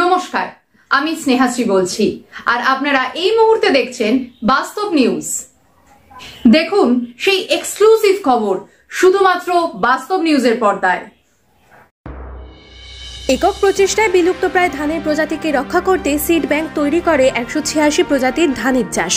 নমস্কার, আমি স্নেহাশ্রী বলছি আর আপনারা এই মুহূর্তে দেখছেন বাস্তব নিউজ। দেখুন সেই এক্সক্লুসিভ খবর শুধুমাত্র বাস্তব নিউজের পর্দায়। একক প্রচেষ্টায় বিলুপ্তপ্রায় ধানের প্রজাতিকে রক্ষা করতে সিড ব্যাংক তৈরি করে 186 প্রজাতির ধানের চাষ।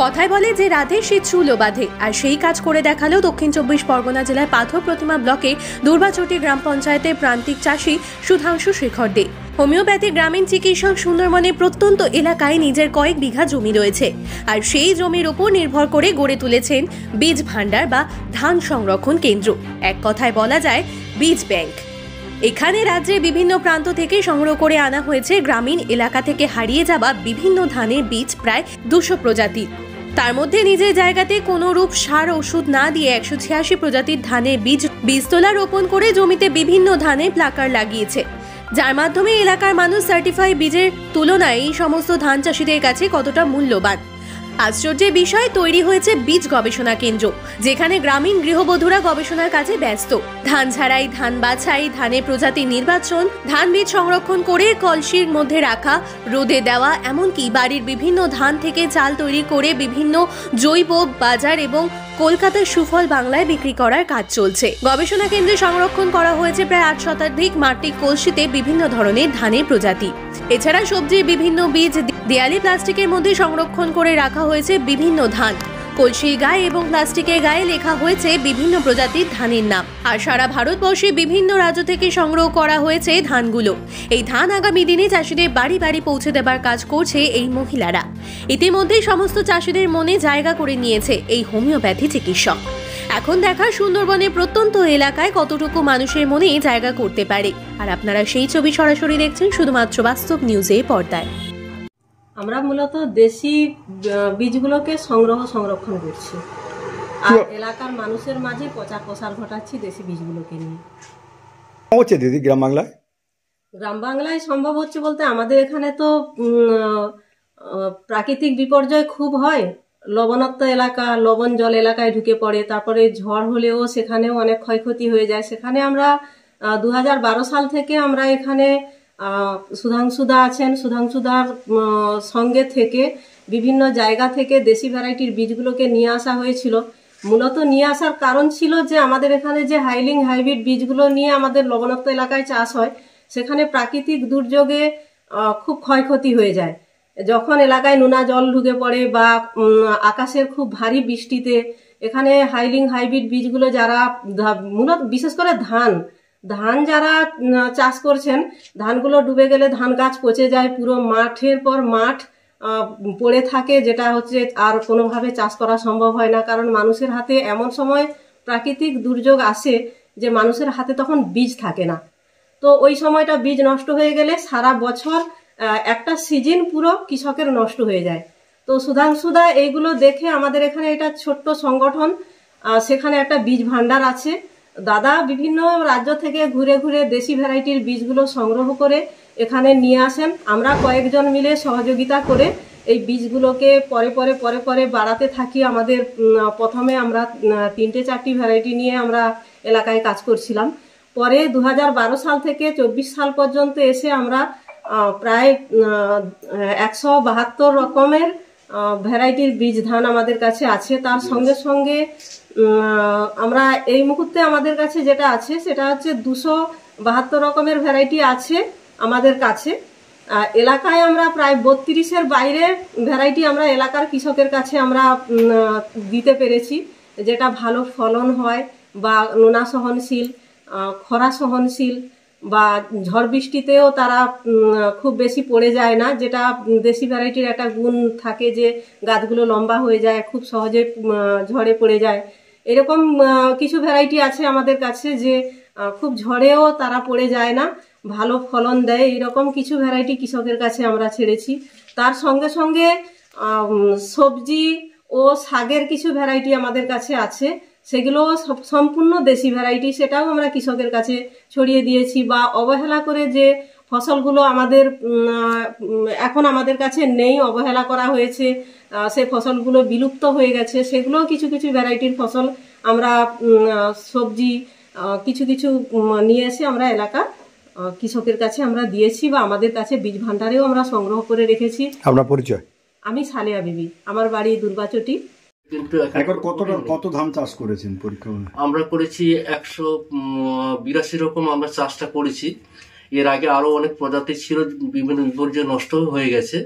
কথায় বলে যে রাধে শীত চুলো বাঁধে, আর সেই কাজ করে দেখালেও দক্ষিণ 24 পরগনা জেলার পাথর প্রতিমা ব্লকে দুর্বাচটি গ্রাম পঞ্চায়েতের প্রান্তিক চাষী সুধাংশু শেখর দে। হোমিওপ্যাথি গ্রামীণ চিকিৎসক সুন্দরবনে প্রত্যন্ত এলাকায় নিজের কয়েক বিঘা জমি রয়েছে, আর সেই জমির উপর নির্ভর করে গড়ে তুলেছেন বীজ ভাণ্ডার বা ধান সংরক্ষণ কেন্দ্র। এক কথায় বলা যায় বীজ ব্যাংক। এখানে রাজ্যের বিভিন্ন প্রান্ত থেকে সংগ্রহ করে আনা হয়েছে গ্রামীণ এলাকা থেকে হারিয়ে যাওয়া বিভিন্ন ধানের বীজ প্রায় 200 প্রজাতির। তার মধ্যে নিজের জায়গাতে কোনো রূপ সার ওষুধ না দিয়ে 186 প্রজাতির ধানের বীজতলা রোপণ করে জমিতে বিভিন্ন ধানের প্লাকার লাগিয়েছে, যার মাধ্যমে এলাকার মানুষ সার্টিফাই বীজের তুলনায় এই সমস্ত ধান চাষিদের কাছে কতটা মূল্যবান। আশ্চর্যের বিষয়, তৈরি হয়েছে বীজ গবেষণা কেন্দ্র, যেখানে গ্রামীণ গৃহবধূরা গবেষণার কাজে ব্যস্ত। ধান ছাড়াই, ধান বাছাই, ধানের প্রজাতি নির্বাচন, ধান বীজ সংরক্ষণ করে কলসির মধ্যে রাখা, রোদে দেওয়া, এমনকি বাড়ির বিভিন্ন ধান থেকে চাল তৈরি করে বিভিন্ন জৈব বাজার এবং কলকাতার সুফল বাংলায় বিক্রি করার কাজ চলছে। গবেষণা কেন্দ্রে সংরক্ষণ করা হয়েছে প্রায় 8 শতাধিক মাটির কলসিতে বিভিন্ন ধরনের ধানের প্রজাতি। এছাড়া সবজির বিভিন্ন বীজ দেয়ালি প্লাস্টিকের মধ্যে সংরক্ষণ করে রাখা হয়েছে বিভিন্ন ধান। কলসির গায়ে এবং প্লাস্টিকের গায়ে লেখা হয়েছে বিভিন্ন প্রজাতির ধানের নাম। আর সারা ভারতবর্ষে বিভিন্ন রাজ্য থেকে সংগ্রহ করা হয়েছে ধানগুলো। এই ধান আগামী দিনে চাষিদের বাড়ি বাড়ি পৌঁছে দেবার কাজ করছে এই মহিলারা। ইতিমধ্যেই সমস্ত চাষিদের মনে জায়গা করে নিয়েছে এই হোমিওপ্যাথি চিকিৎসক। এখন দেখা সুন্দরবনের প্রত্যন্ত এলাকায় কতটুকু মানুষের মনে জায়গা করতে পারে। আর আপনারা সেই ছবি সরাসরি দেখছেন শুধুমাত্র বাস্তব নিউজের পর্দায়। আমরা মূলত দেশি বীজগুলোকে সংরক্ষণ করছি, আর এলাকার মানুষের মাঝে প্রচার প্রসার ঘটাচ্ছি দেশি বীজগুলোকে নিয়ে। হচ্ছে দিদি গ্রাম বাংলায় সম্ভব হচ্ছে বলতে আমাদের এখানে তো প্রাকৃতিক বিপর্যয় খুব হয়। লবণাক্ত এলাকা, লবণ জল এলাকায় ঢুকে পড়ে, তারপরে ঝড় হলেও সেখানেও অনেক ক্ষয়ক্ষতি হয়ে যায়। সেখানে আমরা 2012 সাল থেকে আমরা এখানে সুধাংশুদা আছেন, সুধাংশুদার সঙ্গে থেকে বিভিন্ন জায়গা থেকে দেশি ভ্যারাইটির বীজগুলোকে নিয়ে আসা হয়েছিল। মূলত নিয়ে আসার কারণ ছিল যে আমাদের এখানে যে হাইব্রিড বীজগুলো নিয়ে আমাদের লবণাক্ত এলাকায় চাষ হয়, সেখানে প্রাকৃতিক দুর্যোগে খুব ক্ষয়ক্ষতি হয়ে যায়। যখন এলাকায় নোনা জল ঢুকে পড়ে বা আকাশের খুব ভারী বৃষ্টিতে এখানে হাইব্রিড বীজগুলো যারা মূলত বিশেষ করে ধান যারা চাষ করছেন, ধানগুলো ডুবে গেলে ধান গাছ পচে যায়, পুরো মাঠের পর মাঠ পড়ে থাকে, যেটা হচ্ছে আর কোনোভাবে চাষ করা সম্ভব হয় না। কারণ মানুষের হাতে এমন সময় প্রাকৃতিক দুর্যোগ আসে যে মানুষের হাতে তখন বীজ থাকে না। তো ওই সময়টা বীজ নষ্ট হয়ে গেলে সারা বছর একটা সিজন পুরো কৃষকের নষ্ট হয়ে যায়। তো সুধাংশুদা এইগুলো দেখে আমাদের এখানে এটা ছোট্ট সংগঠন, সেখানে একটা বীজ ভাণ্ডার আছে। দাদা বিভিন্ন রাজ্য থেকে ঘুরে ঘুরে দেশি ভ্যারাইটির বীজগুলো সংগ্রহ করে এখানে নিয়ে আসেন। আমরা কয়েকজন মিলে সহযোগিতা করে এই বীজগুলোকে পরে বাড়াতে থাকি। আমাদের প্রথমে আমরা 3-4টি ভ্যারাইটি নিয়ে আমরা এলাকায় কাজ করছিলাম। পরে 2012 সাল থেকে 24 সাল পর্যন্ত এসে আমরা প্রায় 172 রকমের ভ্যারাইটির বীজ ধান আমাদের কাছে আছে। তার সঙ্গে সঙ্গে আমরা এই মুহূর্তে আমাদের কাছে যেটা আছে সেটা হচ্ছে 272 রকমের ভ্যারাইটি আছে আমাদের কাছে। এলাকায় আমরা প্রায় 32-এর বাইরে ভ্যারাইটি আমরা এলাকার কৃষকের কাছে আমরা দিতে পেরেছি, যেটা ভালো ফলন হয় বা নোনা সহনশীল, খরা সহনশীল বা ঝড় বৃষ্টিতেও তারা খুব বেশি পড়ে যায় না। যেটা দেশি ভ্যারাইটির একটা গুণ থাকে যে গাছগুলো লম্বা হয়ে যায়, খুব সহজে ঝড়ে পড়ে যায়। এরকম কিছু ভ্যারাইটি আছে আমাদের কাছে যে খুব ঝড়েও তারা পড়ে যায় না, ভালো ফলন দেয়। এইরকম কিছু ভ্যারাইটি কৃষকের কাছে আমরা ছেড়েছি। তার সঙ্গে সঙ্গে সবজি ও শাকের কিছু ভ্যারাইটি আমাদের কাছে আছে, সেগুলো সম্পূর্ণ দেশি ভ্যারাইটি, সেটাও আমরা কৃষকের কাছে ছড়িয়ে দিয়েছি। বা অবহেলা করে যে ফসলগুলো এখন আমাদের কাছে নেই, অবহেলা করা হয়েছে, সে ফসলগুলো বিলুপ্ত হয়ে গেছে, সেগুলো কিছু ভ্যারাইটির ফসল আমরা সবজি কিছু নিয়ে এসে আমরা এলাকা কৃষকের কাছে আমরা দিয়েছি বা আমাদের কাছে বীজ ভান্ডারেও আমরা সংগ্রহ করে রেখেছি। আপনার পরিচয়? আমি সালেয়া বিবি, আমার বাড়ি দুর্গাচটি। কিন্তু একবার কত ধান চাষ করেছেন পরীক্ষা? আমরা করেছি 182 রকম আমরা চাষটা করেছি। এর আগে আরো অনেক প্রজাতি ছিল, বিভিন্ন বিপর্যয় নষ্ট হয়ে গেছে।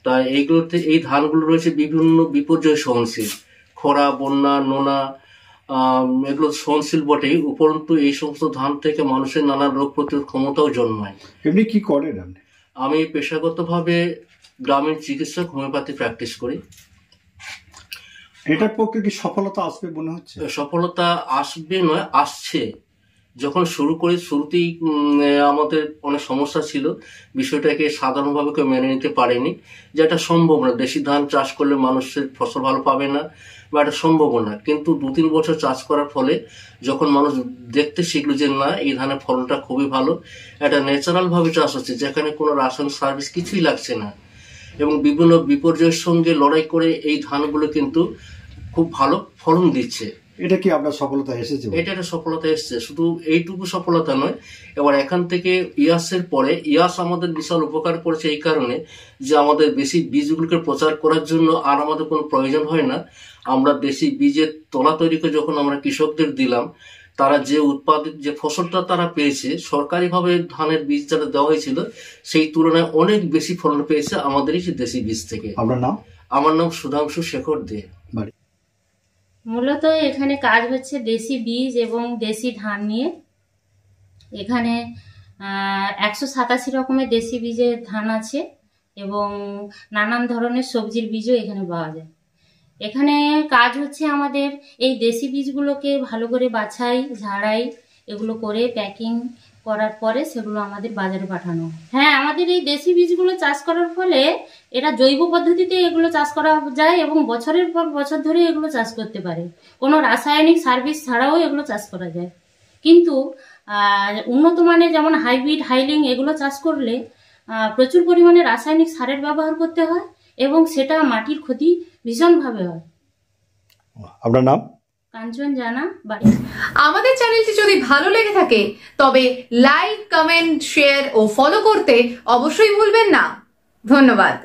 তাই এইগুলোতে এই ধানগুলো রয়েছে বিভিন্ন বিপর্যয় সহনশীল, খরা, বন্যা, নোনা, এগুলো সহনশীল বটেই, উপরন্তু এই সমস্ত ধান থেকে মানুষের নানা রোগ প্রতিরোধ ক্ষমতাও জন্মায়। এমনি কি করেন আপনি? আমি পেশাগতভাবে গ্রামীণ চিকিৎসক, হোমিওপ্যাথি প্র্যাকটিস করি। এটার পক্ষে কি সফলতা আসবে মনে হচ্ছে? সফলতা আসবে নয়, আসছে। যখন শুরু করি শুরুতেই আমাদের অনেক সমস্যা ছিল, বিষয়টাকে সাধারণভাবে কেউ মেনে নিতে পারেনি যে এটা সম্ভব না, দেশি ধান চাষ করলে মানুষের ফসল ভালো পাবে না বা এটা সম্ভব না। কিন্তু 2-3 বছর চাষ করার ফলে যখন মানুষ দেখতে শিখলো যে না, এই ধানের ফলনটা খুবই ভালো, এটা ন্যাচারাল ভাবে চাষ হচ্ছে, যেখানে কোনো রাসায়নিক সার্ভিস কিছুই লাগছে না, এবং বিভিন্ন বিপর্যয়ের সঙ্গে লড়াই করে এই ধানগুলো কিন্তু খুব ভালো ফলন দিচ্ছে। এটা কি আপনার সফলতা এসেছে? এটা একটা সফলতা এসছে, শুধু এইটুকু সফলতা নয়। এবার এখান থেকে ইয়াসের পরে ইয়াস আমাদের বিশাল উপকার করেছে এই কারণে যে আমাদের দেশি বীজগুলোকে প্রচার করার জন্য আর আমাদের কোনো প্রয়োজন হয় না। আমরা দেশি বীজের তলা তৈরি করে যখন আমরা কৃষকদের দিলাম, তারা যে উৎপাদিত যে ফসলটা তারা পেয়েছে, সরকারিভাবে ধানের বীজ যারা দেওয়া হয়েছিল সেই তুলনায় অনেক বেশি ফলন পেয়েছে আমাদের এই দেশি বীজ থেকে। আপনার নাম? আমার নাম সুধাংশু শেখর দে। মূলত এখানে কাজ হচ্ছে দেশি বীজ এবং দেশি ধান নিয়ে। এখানে 187 রকমের দেশি বীজের ধান আছে এবং নানান ধরনের সবজির বীজও এখানে পাওয়া যায়। এখানে কাজ হচ্ছে আমাদের এই দেশি বীজগুলোকে ভালো করে বাছাই, ঝাড়াই এগুলো করে প্যাকিং করার পরে সেগুলো আমাদের বাজারে পাঠানো। হ্যাঁ, আমাদের এই দেশি বীজগুলো চাষ করার ফলে এটা জৈব পদ্ধতিতে এগুলো চাষ করা যায় এবং বছরের পর বছর ধরে এগুলো চাষ করতে পারে, কোনো রাসায়নিক সার্ভিস ছাড়াও এগুলো চাষ করা যায়। কিন্তু উন্নত মানের যেমন হাইব্রিড, হাইলিং এগুলো চাষ করলে প্রচুর পরিমাণে রাসায়নিক সারের ব্যবহার করতে হয় এবং সেটা মাটির ক্ষতি ভীষণভাবে হয়। আপনার নাম? কাঞ্চন জানা, বাড়ি। আমাদের চ্যানেলটি যদি ভালো লেগে থাকে তবে লাইক, কমেন্ট, শেয়ার ও ফলো করতে অবশ্যই ভুলবেন না। ধন্যবাদ।